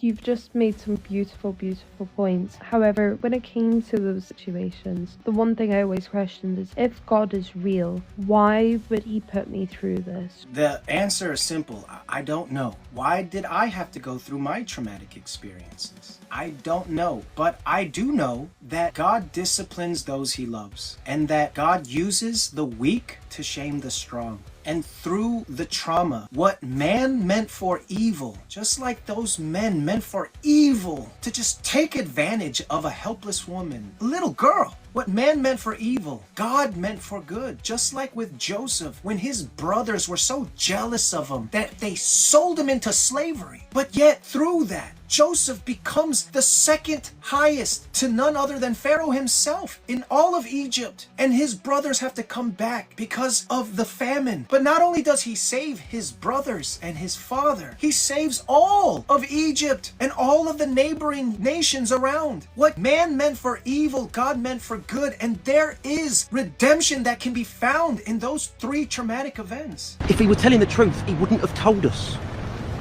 You've just made some beautiful, beautiful points. However, when it came to those situations, the one thing I always questioned is if God is real, why would he put me through this? The answer is simple. I don't know. Why did I have to go through my traumatic experiences? I don't know. But I do know that God disciplines those he loves, and that God uses the weak to shame the strong. And through the trauma, what man meant for evil, just like those men meant for evil, to just take advantage of a helpless woman, a little girl. What man meant for evil, God meant for good. Just like with Joseph, when his brothers were so jealous of him that they sold him into slavery. But yet through that, Joseph becomes the second highest to none other than Pharaoh himself in all of Egypt. And his brothers have to come back because of the famine. But not only does he save his brothers and his father, he saves all of Egypt and all of the neighboring nations around. What man meant for evil, God meant for good. And there is redemption that can be found in those three traumatic events. If he were telling the truth, he wouldn't have told us.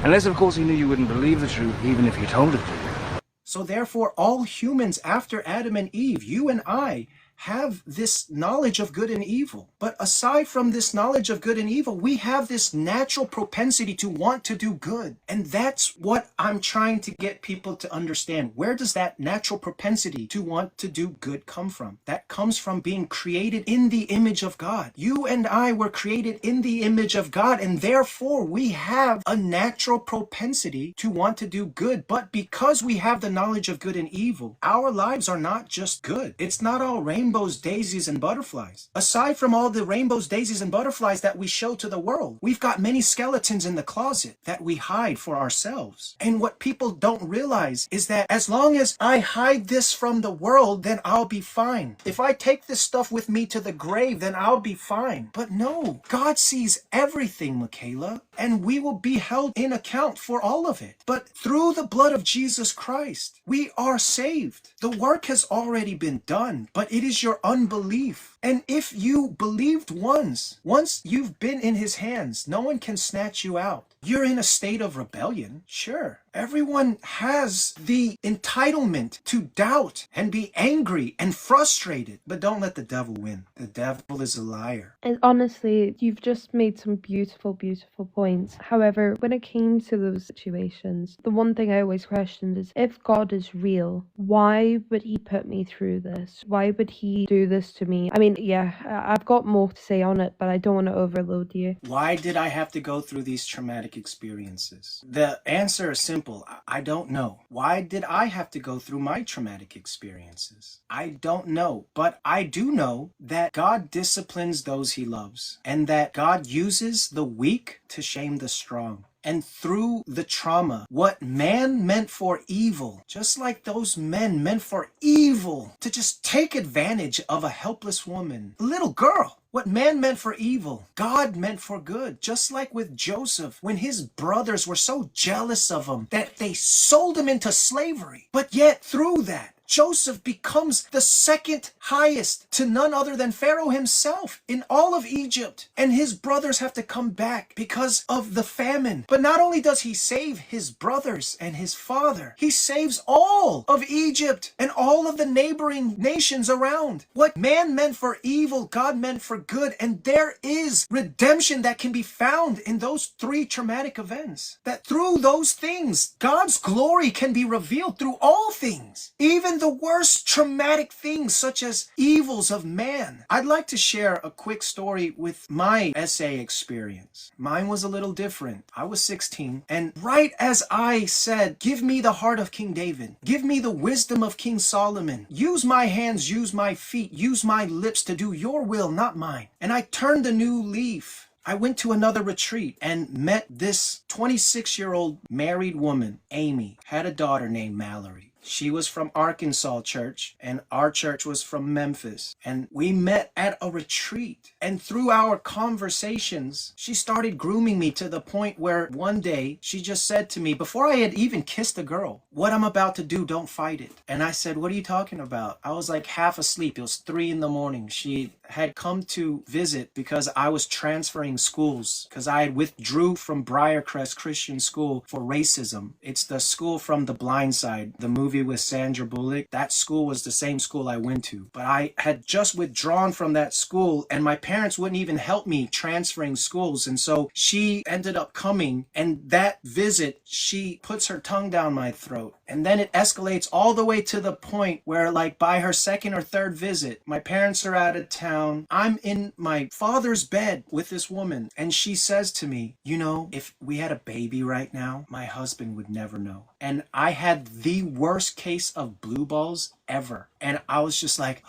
Unless, of course, he knew you wouldn't believe the truth, even if you told it to you. So therefore, all humans after Adam and Eve, you and I, have this knowledge of good and evil. But aside from this knowledge of good and evil, we have this natural propensity to want to do good. And that's what I'm trying to get people to understand. Where does that natural propensity to want to do good come from? That comes from being created in the image of God. You and I were created in the image of God, and therefore we have a natural propensity to want to do good. But because we have the knowledge of good and evil, our lives are not just good. It's not all rainbows, daisies, and butterflies. Aside from all the rainbows, daisies, and butterflies that we show to the world, we've got many skeletons in the closet that we hide for ourselves. And what people don't realize is that as long as I hide this from the world, then I'll be fine. If I take this stuff with me to the grave, then I'll be fine. But no, God sees everything, Michaela, and we will be held in account for all of it. But through the blood of Jesus Christ, we are saved. The work has already been done, but it is your unbelief. And if you believed once you've been in his hands, no one can snatch you out. You're in a state of rebellion, sure. Everyone has the entitlement to doubt and be angry and frustrated, but don't let the devil win. The devil is a liar. And honestly, you've just made some beautiful, beautiful points. However, when it came to those situations, the one thing I always questioned is if God is real, why would he put me through this? Why would he do this to me? I mean, yeah, I've got more to say on it, but I don't want to overload you. Why did I have to go through these traumatic experiences? The answer is simple. I don't know. Why did I have to go through my traumatic experiences? I don't know. But I do know that God disciplines those he loves, and that God uses the weak to shame the strong. And through the trauma, what man meant for evil, just like those men meant for evil, to just take advantage of a helpless woman, a little girl. What man meant for evil, God meant for good. Just like with Joseph, when his brothers were so jealous of him that they sold him into slavery. But yet through that, Joseph becomes the second highest to none other than Pharaoh himself in all of Egypt. And his brothers have to come back because of the famine. But not only does he save his brothers and his father, he saves all of Egypt and all of the neighboring nations around. What man meant for evil, God meant for good. And there is redemption that can be found in those three traumatic events. That through those things, God's glory can be revealed through all things. Even the worst traumatic things such as evils of man. I'd like to share a quick story with my SA experience. Mine was a little different. I was 16, and right as I said, give me the heart of King David, give me the wisdom of King Solomon, use my hands, use my feet, use my lips to do your will, not mine. And I turned a new leaf. I went to another retreat and met this 26-year-old married woman, Amy, had a daughter named Mallory. She was from Arkansas church, and our church was from Memphis. And we met at a retreat. And through our conversations, she started grooming me to the point where one day she just said to me, before I had even kissed a girl, "What I'm about to do, don't fight it." And I said, "What are you talking about?" I was like half asleep. It was 3 a.m. She had come to visit because I was transferring schools, because I had withdrew from Briarcrest Christian School for racism. It's the school from The Blind Side, the movie with Sandra Bullock. That school was the same school I went to. But I had just withdrawn from that school, and my parents wouldn't even help me transferring schools. And so she ended up coming, and that visit, she puts her tongue down my throat. And then it escalates all the way to the point where, like, by her second or third visit, my parents are out of town. I'm in my father's bed with this woman, and she says to me, "You know, if we had a baby right now, my husband would never know." And I had the worst case of blue balls ever. And I was just like,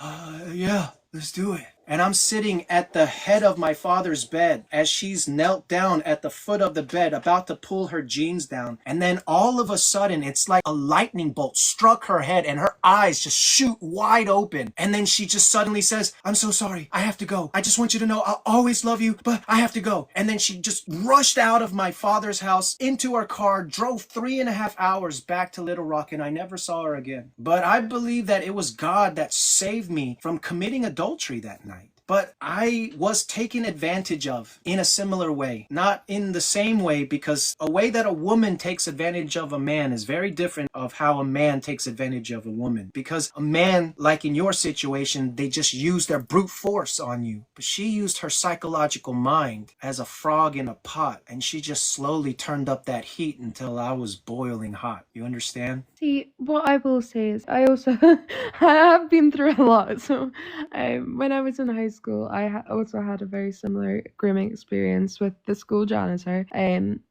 yeah, let's do it. And I'm sitting at the head of my father's bed as she's knelt down at the foot of the bed, about to pull her jeans down. And then all of a sudden, it's like a lightning bolt struck her head and her eyes just shoot wide open. And then she just suddenly says, "I'm so sorry. I have to go. I just want you to know I'll always love you, but I have to go." And then she just rushed out of my father's house into her car, drove 3.5 hours back to Little Rock, and I never saw her again. But I believe that it was God that saved me from committing adultery that night. But I was taken advantage of in a similar way. Not in the same way, because a way that a woman takes advantage of a man is very different of how a man takes advantage of a woman. Because a man, like in your situation, they just use their brute force on you. But she used her psychological mind as a frog in a pot, and she just slowly turned up that heat until I was boiling hot. You understand? See, what I will say is I also I have been through a lot. So when I was in high school, I also had a very similar grooming experience with the school janitor.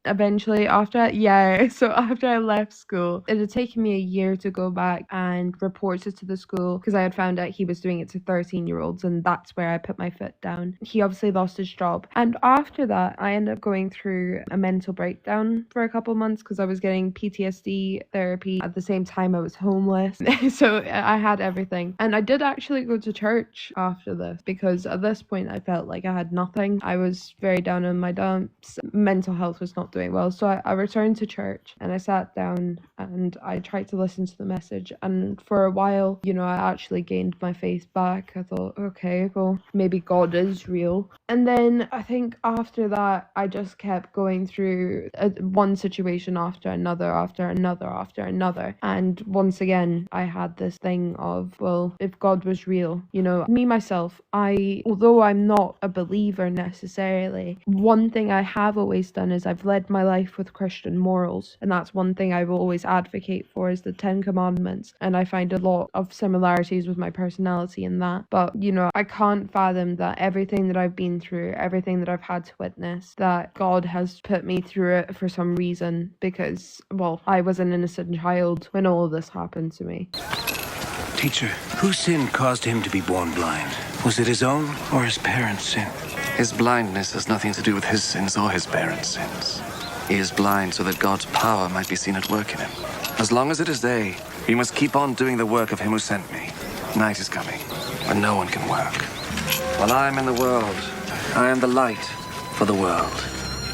Eventually after I left school, it had taken me a year to go back and report it to the school, because I had found out he was doing it to 13-year-olds, and that's where I put my foot down. He obviously lost his job. And after that, I ended up going through a mental breakdown for a couple months because I was getting PTSD therapy at the same time I was homeless. So I had everything. And I did actually go to church after this, because at this point I felt like I had nothing. I was very down in my dumps. Mental health was not doing well. So I returned to church and I sat down and I tried to listen to the message. And for a while, I actually gained my faith back. I thought, okay, well, maybe God is real. And then I think after that, I just kept going through one situation after another, after another, after another. And once again, I had this thing of, well, if God was real, me, myself, although I'm not a believer necessarily, one thing I have always done is I've led my life with Christian morals. And that's one thing I will always advocate for, is the 10 Commandments. And I find a lot of similarities with my personality in that. But, I can't fathom that everything that I've been through, everything that I've had to witness, that God has put me through it for some reason, because, well, I was an innocent child when all of this happened to me. Teacher, whose sin caused him to be born blind? Was it his own or his parents' sin? His blindness has nothing to do with his sins or his parents' sins. He is blind so that God's power might be seen at work in him. As long as it is day, we must keep on doing the work of him who sent me. Night is coming, when no one can work. While I am in the world, I am the light for the world.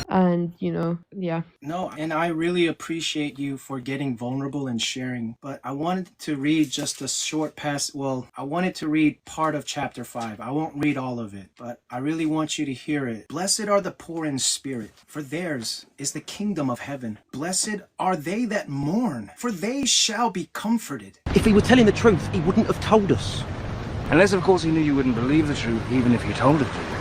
And, yeah. No, and I really appreciate you for getting vulnerable and sharing. But I wanted to read just a short I wanted to read part of chapter 5. I won't read all of it, but I really want you to hear it. "Blessed are the poor in spirit, for theirs is the kingdom of heaven. Blessed are they that mourn, for they shall be comforted." If he were telling the truth, he wouldn't have told us. Unless, of course, he knew you wouldn't believe the truth, even if you told it to.